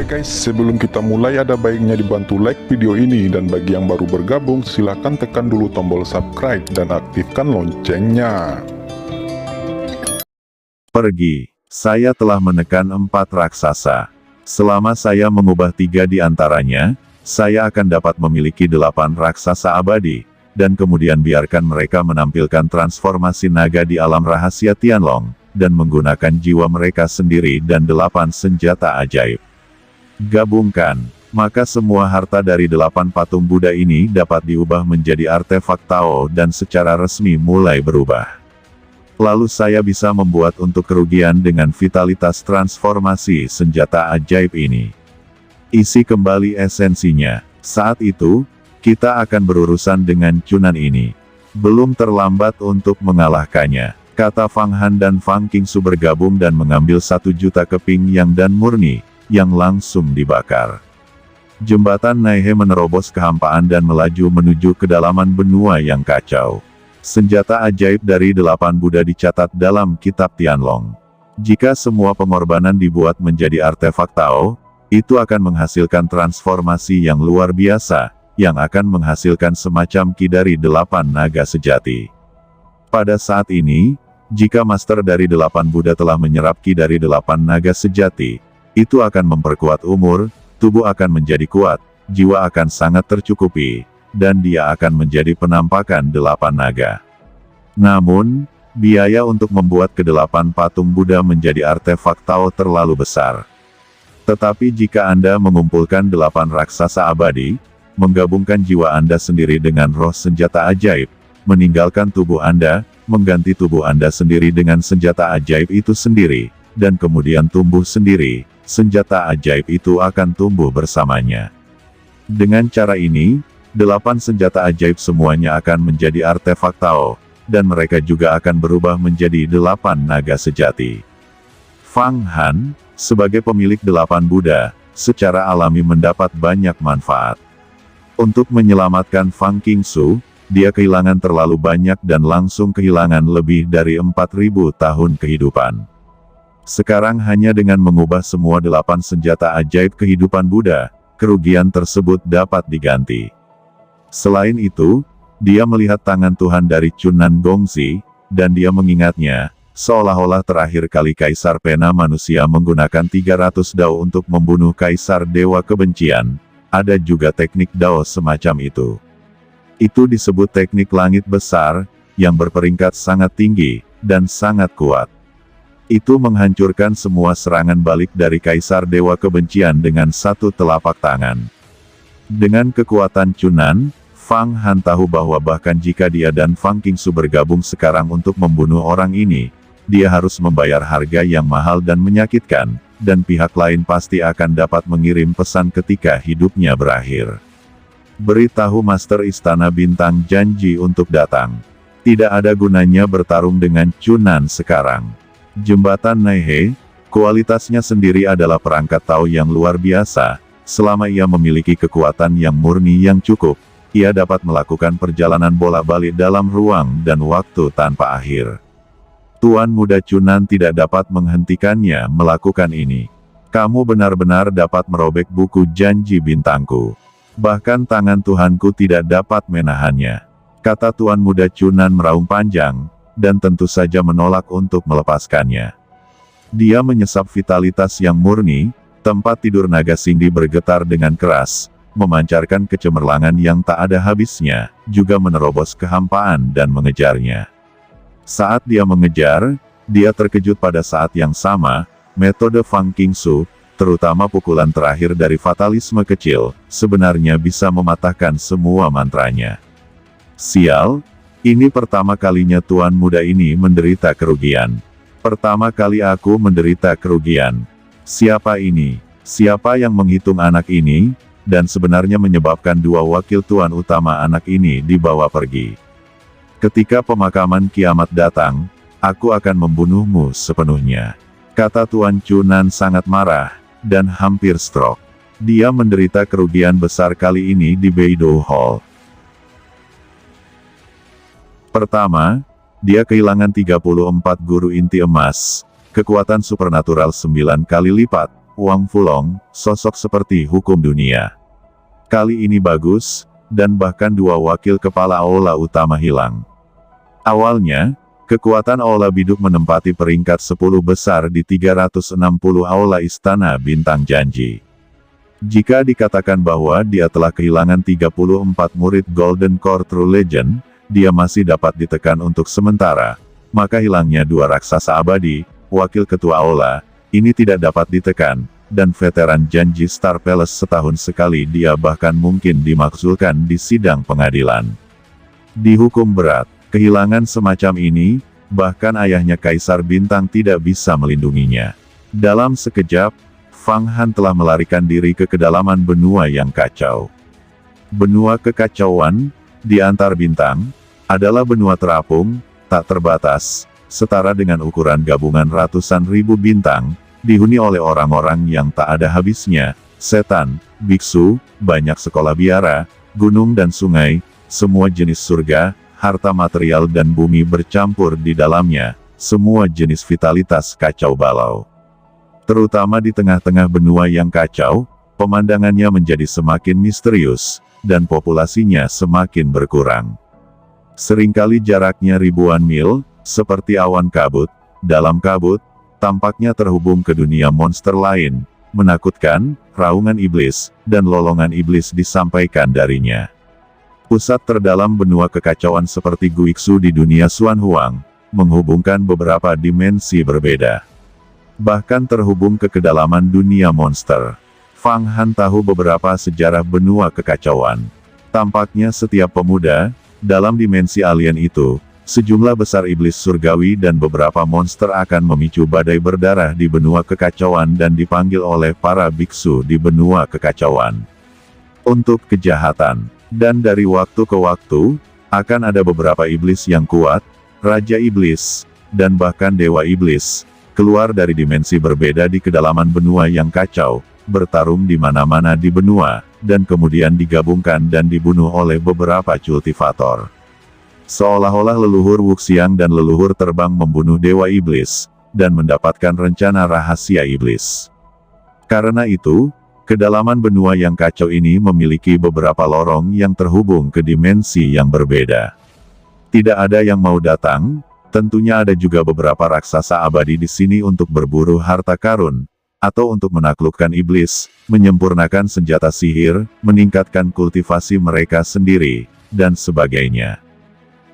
guys, sebelum kita mulai ada baiknya dibantu like video ini, dan bagi yang baru bergabung silahkan tekan dulu tombol subscribe dan aktifkan loncengnya. Pergi. Saya telah menekan 4 raksasa. Selama saya mengubah 3 di antaranya, saya akan dapat memiliki 8 raksasa abadi, dan kemudian biarkan mereka menampilkan transformasi naga di alam rahasia Tianlong, dan menggunakan jiwa mereka sendiri dan 8 senjata ajaib. Gabungkan, maka semua harta dari 8 patung Buddha ini dapat diubah menjadi artefak Tao dan secara resmi mulai berubah. Lalu saya bisa membuat untuk kerugian dengan vitalitas transformasi senjata ajaib ini. Isi kembali esensinya. Saat itu, kita akan berurusan dengan Chunan ini. Belum terlambat untuk mengalahkannya, kata Fang Han, dan Fang Qingsu bergabung dan mengambil 1 juta keping yang dan murni, yang langsung dibakar. Jembatan Naihe menerobos kehampaan dan melaju menuju kedalaman benua yang kacau. Senjata ajaib dari 8 Buddha dicatat dalam kitab Tianlong. Jika semua pengorbanan dibuat menjadi artefak Tao, itu akan menghasilkan transformasi yang luar biasa, yang akan menghasilkan semacam ki dari 8 naga sejati. Pada saat ini, jika master dari 8 Buddha telah menyerap ki dari 8 naga sejati, itu akan memperkuat umur, tubuh akan menjadi kuat, jiwa akan sangat tercukupi, dan dia akan menjadi penampakan 8 naga. Namun, biaya untuk membuat ke-8 patung Buddha menjadi artefak Tao terlalu besar. Tetapi jika Anda mengumpulkan 8 raksasa abadi, menggabungkan jiwa Anda sendiri dengan roh senjata ajaib, meninggalkan tubuh Anda, mengganti tubuh Anda sendiri dengan senjata ajaib itu sendiri, dan kemudian tumbuh sendiri, senjata ajaib itu akan tumbuh bersamanya. Dengan cara ini, 8 senjata ajaib semuanya akan menjadi artefak Tao, dan mereka juga akan berubah menjadi 8 naga sejati. Fang Han, sebagai pemilik 8 Buddha, secara alami mendapat banyak manfaat. Untuk menyelamatkan Fang Qingsu, dia kehilangan terlalu banyak dan langsung kehilangan lebih dari 4.000 tahun kehidupan. Sekarang hanya dengan mengubah semua 8 senjata ajaib kehidupan Buddha, kerugian tersebut dapat diganti. Selain itu, dia melihat tangan Tuhan dari Chunan Gongzi, dan dia mengingatnya, seolah-olah terakhir kali Kaisar Pena Manusia menggunakan 300 dao untuk membunuh Kaisar Dewa Kebencian. Ada juga teknik dao semacam itu. Itu disebut teknik langit besar, yang berperingkat sangat tinggi, dan sangat kuat. Itu menghancurkan semua serangan balik dari Kaisar Dewa Kebencian dengan 1 telapak tangan. Dengan kekuatan Chunan, Fang Han tahu bahwa bahkan jika dia dan Fang Qingsu bergabung sekarang untuk membunuh orang ini, dia harus membayar harga yang mahal dan menyakitkan, dan pihak lain pasti akan dapat mengirim pesan ketika hidupnya berakhir. Beritahu Master Istana Bintang janji untuk datang. Tidak ada gunanya bertarung dengan Chunan sekarang. Jembatan Naihe, kualitasnya sendiri adalah perangkat Tao yang luar biasa. Selama ia memiliki kekuatan yang murni yang cukup, ia dapat melakukan perjalanan bolak-balik dalam ruang dan waktu tanpa akhir. Tuan Muda Chunan tidak dapat menghentikannya melakukan ini. Kamu benar-benar dapat merobek buku janji bintangku. Bahkan tangan Tuhanku tidak dapat menahannya, kata Tuan Muda Chunan meraung panjang, dan tentu saja menolak untuk melepaskannya. Dia menyesap vitalitas yang murni, tempat tidur naga Sindi bergetar dengan keras, memancarkan kecemerlangan yang tak ada habisnya, juga menerobos kehampaan dan mengejarnya. Saat dia mengejar, dia terkejut pada saat yang sama, metode Fang Qingsu, terutama pukulan terakhir dari fatalisme kecil, sebenarnya bisa mematahkan semua mantranya. Sial! Ini pertama kalinya Tuan Muda ini menderita kerugian. Pertama kali aku menderita kerugian. Siapa ini? Siapa yang menghitung anak ini, dan sebenarnya menyebabkan 2 wakil Tuan utama anak ini dibawa pergi? Ketika pemakaman kiamat datang, aku akan membunuhmu sepenuhnya, kata Tuan Chunan sangat marah, dan hampir stroke. Dia menderita kerugian besar kali ini di Beidou Hall. Pertama, dia kehilangan 34 guru inti emas, kekuatan supernatural 9 kali lipat, Wang Fulong, sosok seperti hukum dunia. Kali ini bagus, dan bahkan dua wakil kepala aula utama hilang. Awalnya, kekuatan aula biduk menempati peringkat 10 besar di 360 aula Istana Bintang Janji. Jika dikatakan bahwa dia telah kehilangan 34 murid Golden Core True Legend, dia masih dapat ditekan untuk sementara. Maka hilangnya dua raksasa abadi, wakil ketua aula, ini tidak dapat ditekan, dan veteran janji Star Palace setahun sekali dia bahkan mungkin dimaksudkan di sidang pengadilan. Dihukum berat, kehilangan semacam ini, bahkan ayahnya Kaisar Bintang tidak bisa melindunginya. Dalam sekejap, Fang Han telah melarikan diri ke kedalaman benua yang kacau. Benua kekacauan, di antar bintang, adalah benua terapung, tak terbatas, setara dengan ukuran gabungan ratusan ribu bintang, dihuni oleh orang-orang yang tak ada habisnya, setan, biksu, banyak sekolah biara, gunung dan sungai, semua jenis surga, harta material dan bumi bercampur di dalamnya, semua jenis vitalitas kacau balau. Terutama di tengah-tengah benua yang kacau, pemandangannya menjadi semakin misterius, dan populasinya semakin berkurang. Seringkali jaraknya ribuan mil, seperti awan kabut, dalam kabut, tampaknya terhubung ke dunia monster lain, menakutkan, raungan iblis, dan lolongan iblis disampaikan darinya. Pusat terdalam benua kekacauan seperti Guixu di dunia Xuan Huang, menghubungkan beberapa dimensi berbeda. Bahkan terhubung ke kedalaman dunia monster. Fang Han tahu beberapa sejarah benua kekacauan. Tampaknya setiap pemuda, dalam dimensi alien itu, sejumlah besar iblis surgawi dan beberapa monster akan memicu badai berdarah di benua kekacauan dan dipanggil oleh para biksu di benua kekacauan untuk kejahatan. Dan dari waktu ke waktu, akan ada beberapa iblis yang kuat, Raja Iblis, dan bahkan Dewa Iblis, keluar dari dimensi berbeda di kedalaman benua yang kacau, bertarung di mana-mana di benua, dan kemudian digabungkan dan dibunuh oleh beberapa cultivator. Seolah-olah leluhur Wuxiang dan leluhur terbang membunuh Dewa Iblis, dan mendapatkan rencana rahasia iblis. Karena itu, kedalaman benua yang kacau ini memiliki beberapa lorong yang terhubung ke dimensi yang berbeda. Tidak ada yang mau datang, tentunya ada juga beberapa raksasa abadi di sini untuk berburu harta karun, atau untuk menaklukkan iblis, menyempurnakan senjata sihir, meningkatkan kultivasi mereka sendiri, dan sebagainya.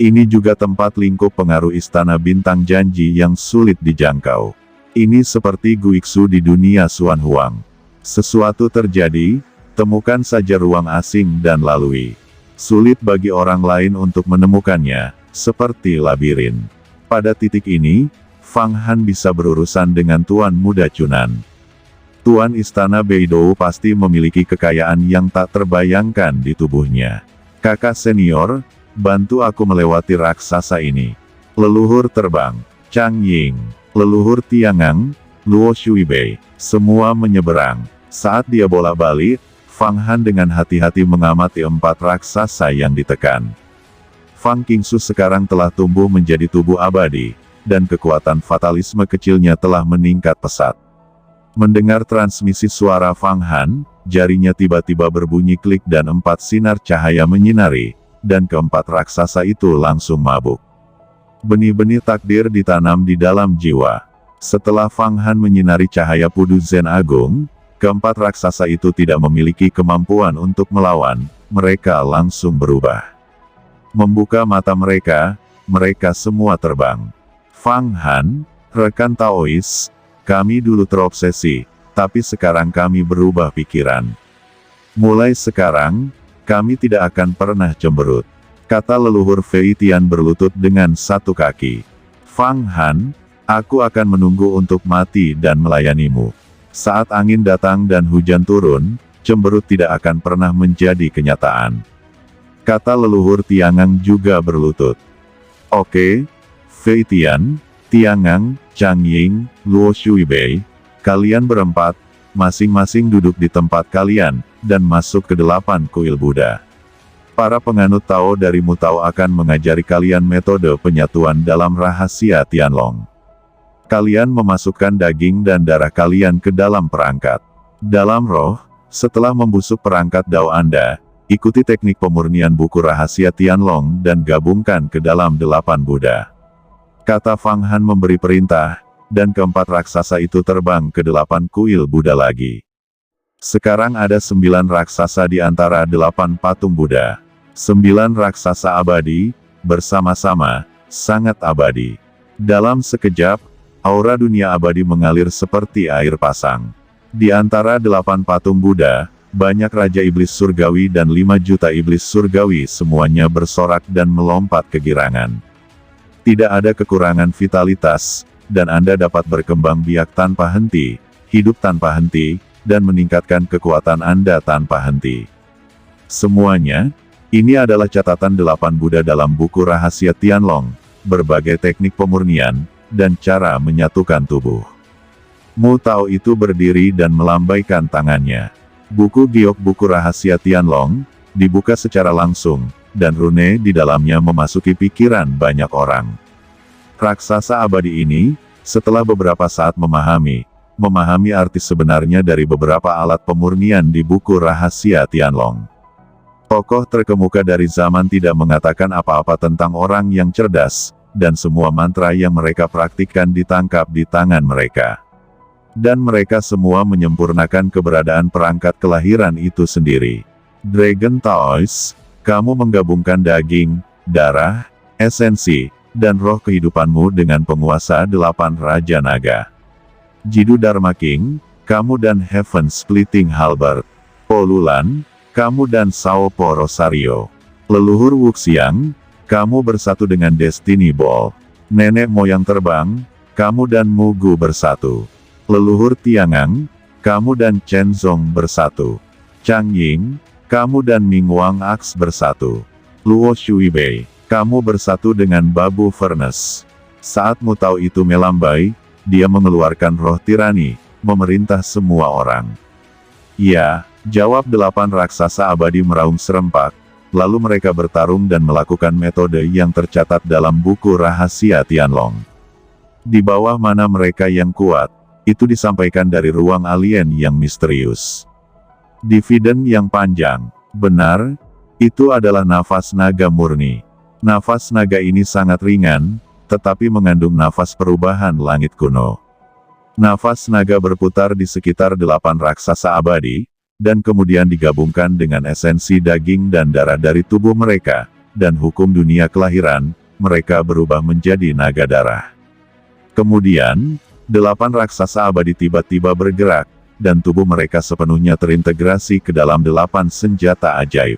Ini juga tempat lingkup pengaruh Istana Bintang Janji yang sulit dijangkau. Ini seperti Guixu di dunia Xuan Huang. Sesuatu terjadi, temukan saja ruang asing dan lalui. Sulit bagi orang lain untuk menemukannya, seperti labirin. Pada titik ini, Fang Han bisa berurusan dengan Tuan Muda Cunan. Tuan Istana Beidou pasti memiliki kekayaan yang tak terbayangkan di tubuhnya. Kakak senior, bantu aku melewati raksasa ini. Leluhur terbang, Chang Ying, leluhur Tiangang, Luo Shuibei, semua menyeberang. Saat dia bolak-balik, Fang Han dengan hati-hati mengamati 4 raksasa yang ditekan. Fang Qingsu sekarang telah tumbuh menjadi tubuh abadi, dan kekuatan fatalisme kecilnya telah meningkat pesat. Mendengar transmisi suara Fang Han, jarinya tiba-tiba berbunyi klik dan 4 sinar cahaya menyinari, dan keempat raksasa itu langsung mabuk. Benih-benih takdir ditanam di dalam jiwa. Setelah Fang Han menyinari cahaya Pudu Zen Agung, keempat raksasa itu tidak memiliki kemampuan untuk melawan, mereka langsung berubah. Membuka mata mereka, mereka semua terbang. Fang Han, rekan Taois, kami dulu terobsesi, tapi sekarang kami berubah pikiran. Mulai sekarang, kami tidak akan pernah cemberut, kata leluhur Fei Tian berlutut dengan satu kaki. Fang Han, aku akan menunggu untuk mati dan melayanimu. Saat angin datang dan hujan turun, cemberut tidak akan pernah menjadi kenyataan. Kata leluhur Tiangang juga berlutut. Oke, Fei Tian, Tiangang, Chang Ying, Luo Shuibei, kalian berempat, masing-masing duduk di tempat kalian, dan masuk ke 8 kuil Buddha. Para penganut Tao dari Mutao akan mengajari kalian metode penyatuan dalam rahasia Tianlong. Kalian memasukkan daging dan darah kalian ke dalam perangkat. Dalam roh, setelah membusuk perangkat Dao Anda, ikuti teknik pemurnian buku rahasia Tianlong dan gabungkan ke dalam 8 Buddha. Kata Fang Han memberi perintah, dan keempat raksasa itu terbang ke 8 kuil Buddha lagi. Sekarang ada 9 raksasa di antara 8 patung Buddha. 9 raksasa abadi, bersama-sama, sangat abadi. Dalam sekejap, aura dunia abadi mengalir seperti air pasang. Di antara 8 patung Buddha, banyak Raja Iblis Surgawi dan 5 juta Iblis Surgawi semuanya bersorak dan melompat kegirangan. Tidak ada kekurangan vitalitas, dan Anda dapat berkembang biak tanpa henti, hidup tanpa henti, dan meningkatkan kekuatan Anda tanpa henti. Semuanya, ini adalah catatan 8 Buddha dalam buku rahasia Tianlong, berbagai teknik pemurnian, dan cara menyatukan tubuh. Mu Tao itu berdiri dan melambaikan tangannya. Buku giok buku rahasia Tianlong, dibuka secara langsung, dan rune di dalamnya memasuki pikiran banyak orang. Raksasa abadi ini, setelah beberapa saat memahami arti sebenarnya dari beberapa alat pemurnian di buku rahasia Tianlong. Tokoh terkemuka dari zaman tidak mengatakan apa-apa tentang orang yang cerdas, dan semua mantra yang mereka praktikkan ditangkap di tangan mereka. Dan mereka semua menyempurnakan keberadaan perangkat kelahiran itu sendiri. Dragon Taoist, kamu menggabungkan daging, darah, esensi, dan roh kehidupanmu dengan penguasa 8 Raja Naga. Jiddu Dharma King, kamu dan Heaven Splitting Halberd. Polulan, kamu dan Sao Po Rosario. Leluhur Wuxiang, kamu bersatu dengan Destiny Ball. Nenek moyang terbang, kamu dan Mugu bersatu. Leluhur Tiangang, kamu dan Chen Zong bersatu. Chang Ying, kamu dan Ming Wang Aks bersatu. Luo Shuibei, kamu bersatu dengan Babu Furnace. Saat Mu Tao itu melambai, dia mengeluarkan roh tirani, memerintah semua orang. Ya, jawab 8 raksasa abadi meraung serempak, lalu mereka bertarung dan melakukan metode yang tercatat dalam buku rahasia Tianlong. Di bawah mana mereka yang kuat, itu disampaikan dari ruang alien yang misterius. Dividen yang panjang, benar, itu adalah nafas naga murni. Nafas naga ini sangat ringan, tetapi mengandung nafas perubahan langit kuno. Nafas naga berputar di sekitar 8 raksasa abadi, dan kemudian digabungkan dengan esensi daging dan darah dari tubuh mereka, dan hukum dunia kelahiran, mereka berubah menjadi naga darah. Kemudian, 8 raksasa abadi tiba-tiba bergerak, dan tubuh mereka sepenuhnya terintegrasi ke dalam 8 senjata ajaib.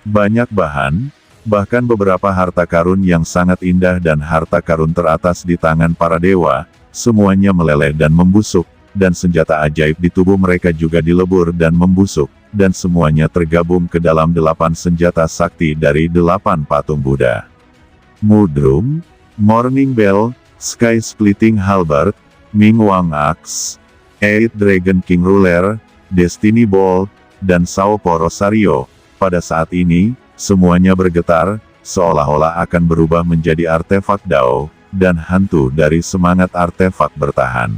Banyak bahan, bahkan beberapa harta karun yang sangat indah dan harta karun teratas di tangan para dewa, semuanya meleleh dan membusuk, dan senjata ajaib di tubuh mereka juga dilebur dan membusuk, dan semuanya tergabung ke dalam 8 senjata sakti dari 8 patung Buddha. Mudrum, Morning Bell, Sky Splitting Halberd, Ming Wang Axe, Eight Dragon King Ruler, Destiny Ball, dan Sao Po Rosario. Pada saat ini, semuanya bergetar, seolah-olah akan berubah menjadi artefak Dao, dan hantu dari semangat artefak bertahan.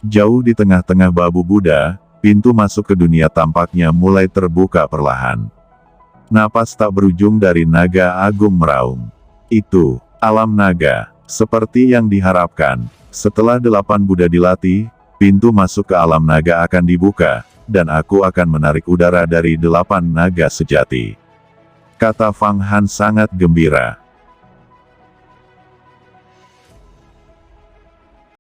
Jauh di tengah-tengah Babu Buddha, pintu masuk ke dunia tampaknya mulai terbuka perlahan. Napas tak berujung dari naga agung meraung. Itu, alam naga, seperti yang diharapkan. Setelah 8 Buddha dilatih, pintu masuk ke alam naga akan dibuka, dan aku akan menarik udara dari 8 naga sejati. Kata Fang Han sangat gembira.